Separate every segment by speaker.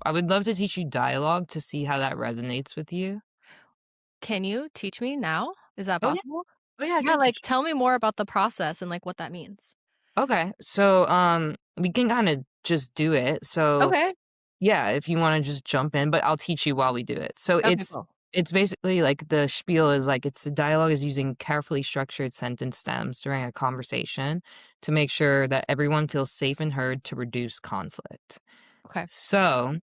Speaker 1: I would love to teach you dialogue to see how that resonates with you.
Speaker 2: Can you teach me now? Is that
Speaker 1: Oh, yeah.
Speaker 2: possible?
Speaker 1: Oh, yeah, I
Speaker 2: Yeah,
Speaker 1: can
Speaker 2: like,
Speaker 1: teach
Speaker 2: tell me more about the process and, like, what that means.
Speaker 1: you. Okay. So, we can kinda just do it. So,
Speaker 2: Okay.
Speaker 1: yeah, if you wanna just jump in, but I'll teach you while we do it. So
Speaker 2: Okay,
Speaker 1: it's
Speaker 2: cool.
Speaker 1: it's basically like the spiel is like it's a dialogue is using carefully structured sentence stems during a conversation to make sure that everyone feels safe and heard to reduce conflict.
Speaker 2: Okay.
Speaker 1: So,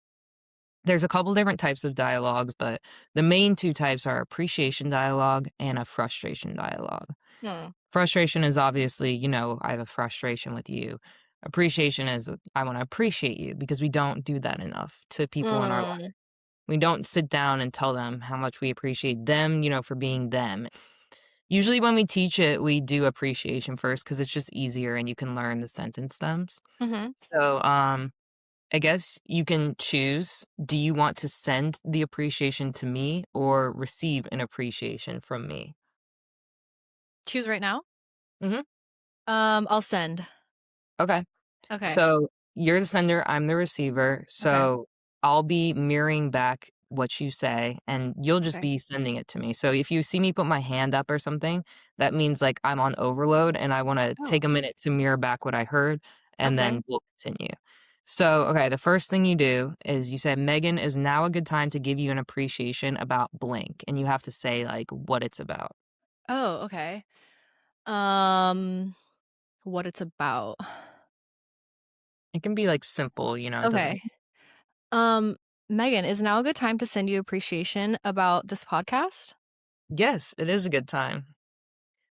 Speaker 1: there's a couple different types of dialogues, but the main 2 types are appreciation dialogue and a frustration dialogue.
Speaker 2: Hmm.
Speaker 1: Frustration is obviously, I have a frustration with you. Appreciation is I wanna appreciate you because we don't do that enough to people in our life.
Speaker 2: Mm.
Speaker 1: We don't sit down and tell them how much we appreciate them, for being them. Usually when we teach it, we do appreciation first because it's just easier and you can learn the sentence stems.
Speaker 2: Mhm.
Speaker 1: So, I guess you can choose, do you want to send the appreciation to me or receive an appreciation from me?
Speaker 2: Choose right now?
Speaker 1: Mhm.
Speaker 2: I'll send.
Speaker 1: Okay.
Speaker 2: Okay.
Speaker 1: So you're the sender, I'm the receiver.
Speaker 2: Okay.
Speaker 1: So I'll be mirroring back what you say and you'll just
Speaker 2: Okay.
Speaker 1: be sending it to me. So if you see me put my hand up or something, that means like I'm on overload and I want to
Speaker 2: Oh,
Speaker 1: take a minute to mirror back what I heard and
Speaker 2: okay.
Speaker 1: then we'll continue. So, okay, the first thing you do is you say, Megan, is now a good time to give you an appreciation about blank. And you have to say like what it's about.
Speaker 2: Oh, okay. Um, what it's about.
Speaker 1: It can be like simple, it doesn't.
Speaker 2: Okay. Um, Megan, is now a good time to send you appreciation about this podcast?
Speaker 1: Yes, it is a good time.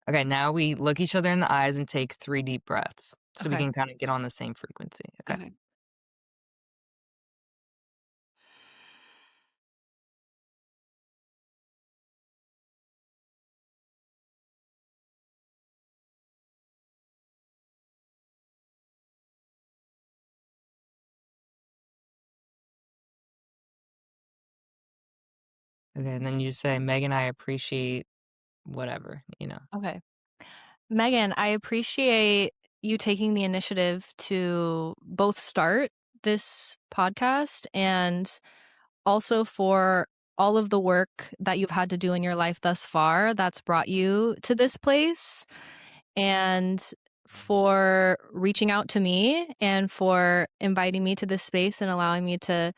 Speaker 1: Okay, now we look each other in the eyes and take 3 deep breaths so we
Speaker 2: Okay.
Speaker 1: can kinda get on the same frequency, okay?
Speaker 2: Okay.
Speaker 1: Okay, and then you say, "Megan, I appreciate whatever."
Speaker 2: Okay. Megan, I appreciate you taking the initiative to both start this podcast and also for all of the work that you've had to do in your life thus far that's brought you to this place, and for reaching out to me and for inviting me to this space and allowing me to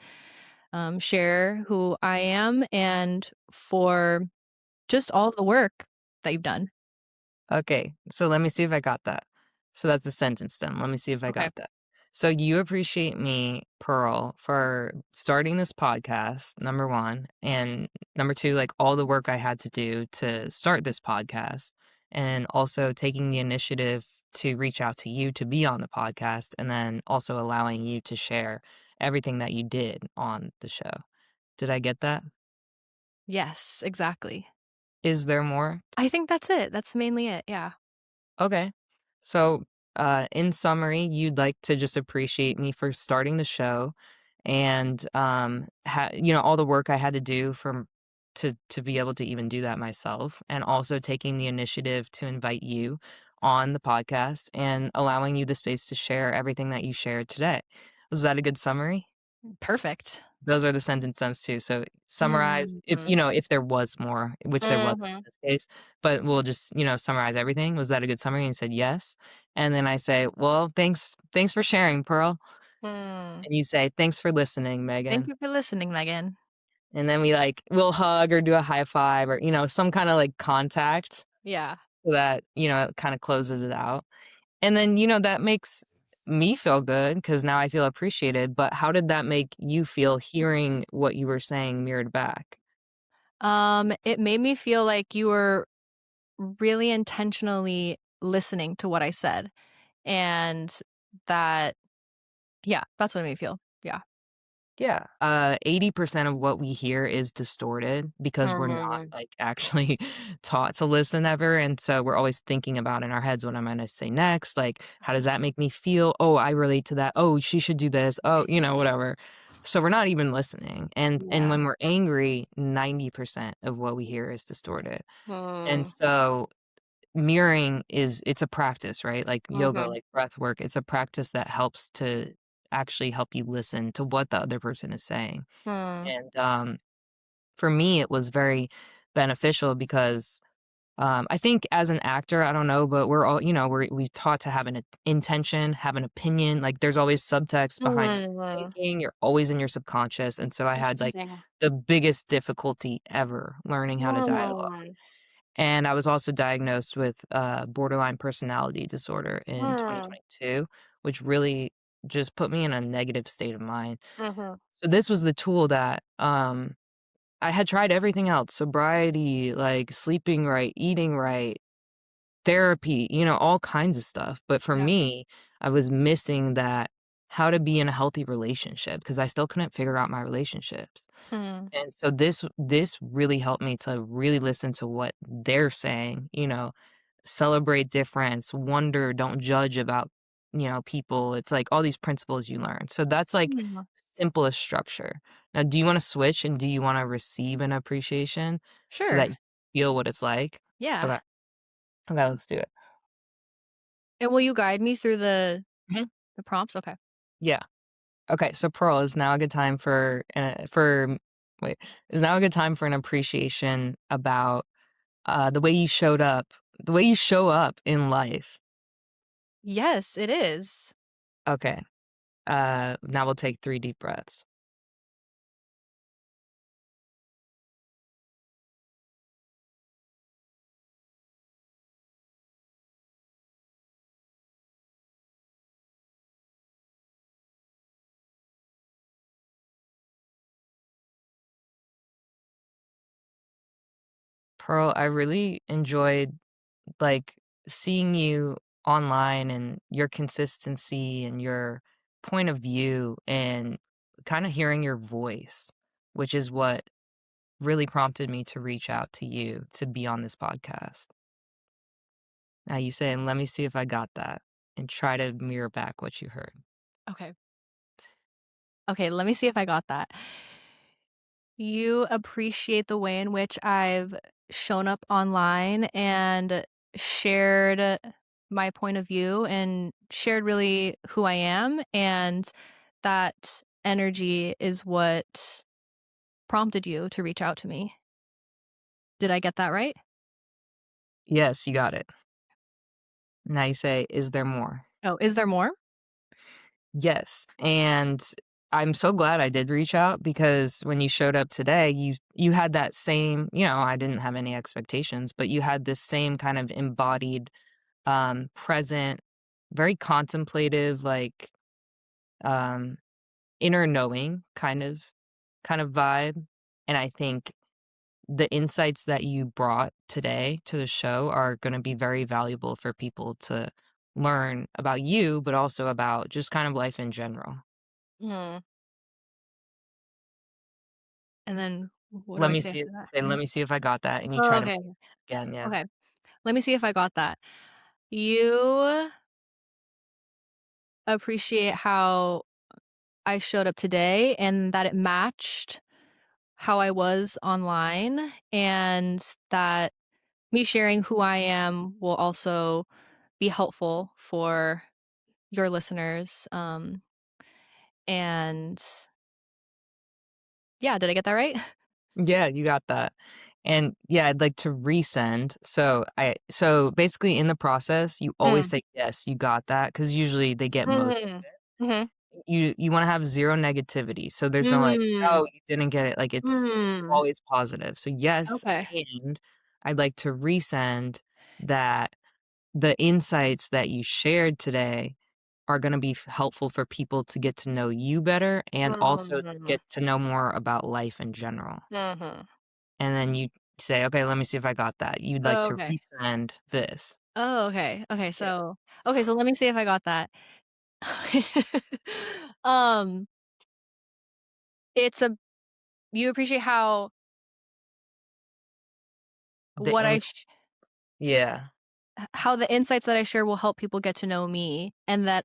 Speaker 2: share who I am, and for just all of the work that you've done.
Speaker 1: Okay, so let me see if I got that. So that's the sentence stem, let me see if I
Speaker 2: Okay.
Speaker 1: got that. So you appreciate me, Pearl, for starting this podcast, number 1, and number 2, like, all the work I had to do to start this podcast, and also taking the initiative to reach out to you to be on the podcast, and then also allowing you to share everything that you did on the show. Did I get that?
Speaker 2: Yes, exactly.
Speaker 1: Is there more?
Speaker 2: I think that's it. That's mainly it. Yeah.
Speaker 1: Okay. So, in summary, you'd like to just appreciate me for starting the show and all the work I had to do to be able to even do that myself, and also taking the initiative to invite you on the podcast and allowing you the space to share everything that you shared today. Was that a good summary?
Speaker 2: Perfect.
Speaker 1: Those are the sentence stems too. So summarize if
Speaker 2: Mhm.
Speaker 1: if there was more, which there wasn't
Speaker 2: Mhm.
Speaker 1: in this case, but we'll just, summarize everything. Was that a good summary? And he said, "Yes." And then I say, "Well, thanks for sharing, Pearl."
Speaker 2: Hmm.
Speaker 1: And you say, "Thanks for listening,
Speaker 2: Thank
Speaker 1: Megan."
Speaker 2: you for listening, Megan.
Speaker 1: And then we'll hug or do a high five or, some kinda like contact
Speaker 2: Yeah.
Speaker 1: so that, it kinda closes it out. And then, that makes me feel good because now I feel appreciated, but how did that make you feel hearing what you were saying mirrored back?
Speaker 2: It made me feel like you were really intentionally listening to what I said, and that yeah, that's what it made me feel. Yeah.
Speaker 1: Yeah, 80% of what we hear is distorted because we're not,
Speaker 2: Mhm.
Speaker 1: like, actually taught to listen ever, and so we're always thinking about in our heads, "What am I gonna say next?" Like, "How does that make me feel? Oh, I relate to that. Oh, she should do this. Oh," whatever. So we're not even listening, and
Speaker 2: Yeah.
Speaker 1: when we're angry, 90% of what we hear is distorted, and
Speaker 2: Hmm.
Speaker 1: so mirroring it's a practice, right? Like yoga,
Speaker 2: Mhm.
Speaker 1: like breath work, it's a practice that helps to actually help you listen to what the other person is saying.
Speaker 2: Hmm.
Speaker 1: And, for me, it was very beneficial because, I think as an actor, I don't know, but we're all, we're taught to have an intention, have an opinion. Like there's always subtext behind what you're
Speaker 2: Mhm.
Speaker 1: thinking. You're always in your subconscious. And so I had like
Speaker 2: Interesting.
Speaker 1: the biggest difficulty ever learning how to dialogue.
Speaker 2: Hmm.
Speaker 1: And I was also diagnosed with borderline personality disorder in
Speaker 2: Hmm.
Speaker 1: 2022, which really just put me in a negative state of mind.
Speaker 2: Mhm.
Speaker 1: So this was the tool that I had tried everything else, sobriety, like sleeping right, eating right, therapy, all kinds of stuff. But for
Speaker 2: Yeah.
Speaker 1: me, I was missing that how to be in a healthy relationship because I still couldn't figure out my relationships.
Speaker 2: Hmm.
Speaker 1: And so this really helped me to really listen to what they're saying, celebrate difference, wonder, don't judge about, people. It's like all these principles you learn. So that's like
Speaker 2: Hmm.
Speaker 1: simplest structure. Now, do you want to switch and do you want to receive an appreciation so
Speaker 2: Sure.
Speaker 1: that you feel what it's like?
Speaker 2: Yeah.
Speaker 1: Okay. Okay, let's do it.
Speaker 2: And will you guide me through
Speaker 1: Mhm.
Speaker 2: the prompts? Okay.
Speaker 1: Yeah. Okay, so Pearl, is now a good time for wait, is now a good time for an appreciation about the way you showed up, the way you show up in life.
Speaker 2: Yes, it is.
Speaker 1: Okay. Now we'll take 3 deep breaths. Pearl, I really enjoyed, like, seeing you online and your consistency and your point of view and kinda hearing your voice, which is what really prompted me to reach out to you to be on this podcast. Now you say, "Let me see if I got that," and try to mirror back what you heard.
Speaker 2: Okay. Okay, let me see if I got that. You appreciate the way in which I've shown up online and shared my point of view and shared really who I am, and that energy is what prompted you to reach out to me. Did I get that right?
Speaker 1: Yes, you got it. Now you say, "Is there more?"
Speaker 2: Oh, is there more?
Speaker 1: Yes, and I'm so glad I did reach out because when you showed up today, you had that same, I didn't have any expectations, but you had this same kind of embodied, present, very contemplative, like, um, inner knowing kind of vibe, and I think the insights that you brought today to the show are gonna be very valuable for people to learn about you, but also about just kind of life in general.
Speaker 2: Mm. And then what do
Speaker 1: Let
Speaker 2: I
Speaker 1: me
Speaker 2: say
Speaker 1: see
Speaker 2: after
Speaker 1: it
Speaker 2: that?
Speaker 1: say,
Speaker 2: Yeah.
Speaker 1: "Let me see if I got that," and you
Speaker 2: Oh,
Speaker 1: try to
Speaker 2: okay.
Speaker 1: again, yeah.
Speaker 2: Okay. Let me see if I got that. You appreciate how I showed up today and that it matched how I was online, and that me sharing who I am will also be helpful for your listeners. And yeah, did I get that right?
Speaker 1: Yeah, you got that. And, yeah, I'd like to resend. So basically in the process, you always
Speaker 2: Mm.
Speaker 1: say, "Yes, you got that," because usually they get most of
Speaker 2: Mhm.
Speaker 1: it.
Speaker 2: Mhm.
Speaker 1: You wanna have 0 negativity, so there's no like,
Speaker 2: Mm.
Speaker 1: "Oh, you didn't get it," like, it's
Speaker 2: Mm.
Speaker 1: always positive. So, yes,
Speaker 2: Okay.
Speaker 1: and I'd like to resend that the insights that you shared today are gonna be helpful for people to get to know you better and also
Speaker 2: Mhm.
Speaker 1: get to know more about life in general.
Speaker 2: Mhm.
Speaker 1: And then you say, "Okay, let me see if I got that." You'd like
Speaker 2: Oh,
Speaker 1: to
Speaker 2: okay.
Speaker 1: resend this.
Speaker 2: Oh, okay.
Speaker 1: Yeah.
Speaker 2: Okay, so let me see if I got that. Um, it's a you appreciate how
Speaker 1: The
Speaker 2: what I
Speaker 1: ins Yeah.
Speaker 2: how the insights that I share will help people get to know me, and that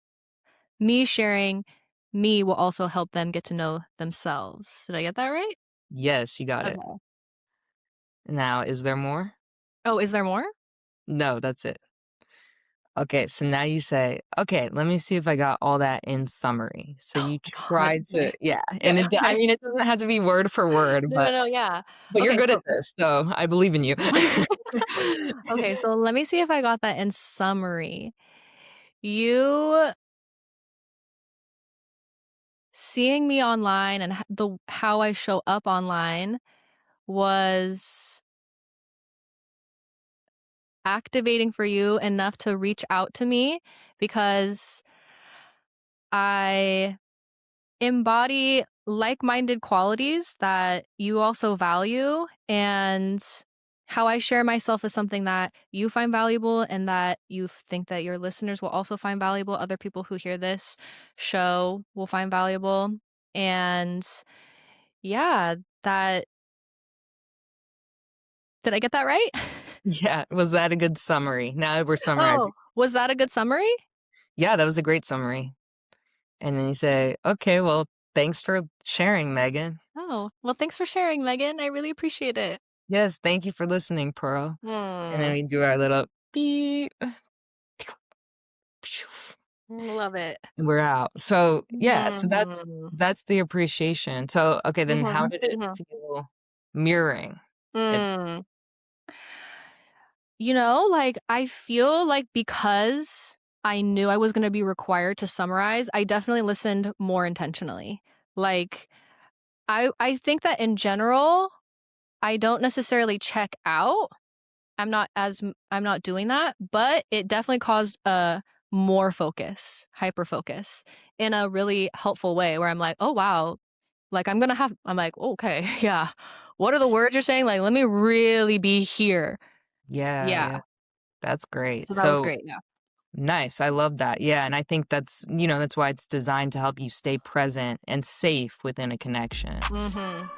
Speaker 2: me sharing me will also help them get to know themselves. Did I get that right?
Speaker 1: Yes, you got it.
Speaker 2: Okay.
Speaker 1: Now, is there more?
Speaker 2: Oh, is there more?
Speaker 1: No, that's it. Okay, so now you say, "Okay, let me see if I got all that in summary." So
Speaker 2: Oh
Speaker 1: you
Speaker 2: my god,
Speaker 1: tried to
Speaker 2: okay.
Speaker 1: yeah,
Speaker 2: Yeah,
Speaker 1: and I
Speaker 2: okay.
Speaker 1: mean, it doesn't have to be word for word,
Speaker 2: No, no,
Speaker 1: but
Speaker 2: no, yeah.
Speaker 1: you're
Speaker 2: Okay,
Speaker 1: good at
Speaker 2: so
Speaker 1: this, so I believe in you.
Speaker 2: okay, so let me see if I got that in summary. You seeing me online and how I show up online was activating for you enough to reach out to me because I embody like-minded qualities that you also value, and how I share myself is something that you find valuable and that you think that your listeners will also find valuable. Other people who hear this show will find valuable. And yeah, that did I get that right?
Speaker 1: Yeah, was that a good summary? Now we're
Speaker 2: Oh,
Speaker 1: summarizing.
Speaker 2: was that a good summary?
Speaker 1: Yeah, that was a great summary. And then you say, "Okay, well, thanks for sharing, Megan.
Speaker 2: Oh, well, thanks for sharing, Megan. I really appreciate it.
Speaker 1: Yes, thank you for listening, Pearl." And then
Speaker 2: Mm,
Speaker 1: we do our little beep,
Speaker 2: love it.
Speaker 1: and we're out. So, yeah, so
Speaker 2: Mhm.
Speaker 1: that's the appreciation. So, okay, then how
Speaker 2: Mhm,
Speaker 1: did it
Speaker 2: mhm.
Speaker 1: feel mirroring? It
Speaker 2: Mm. Like, I feel like because I knew I was gonna be required to summarize, I definitely listened more intentionally. Like, I think that in general, I don't necessarily check out. I'm not doing that, but it definitely caused a more focus, hyper focus in a really helpful way where I'm like, "Oh, wow." Like, I'm like, "Okay, yeah. What are the words you're saying? Like, let me really be here."
Speaker 1: yeah,
Speaker 2: Yeah.
Speaker 1: yeah, that's great.
Speaker 2: So that was
Speaker 1: So,
Speaker 2: great, yeah.
Speaker 1: nice, I love that. Yeah, and I think that's why it's designed to help you stay present and safe within a connection.
Speaker 2: Mhm.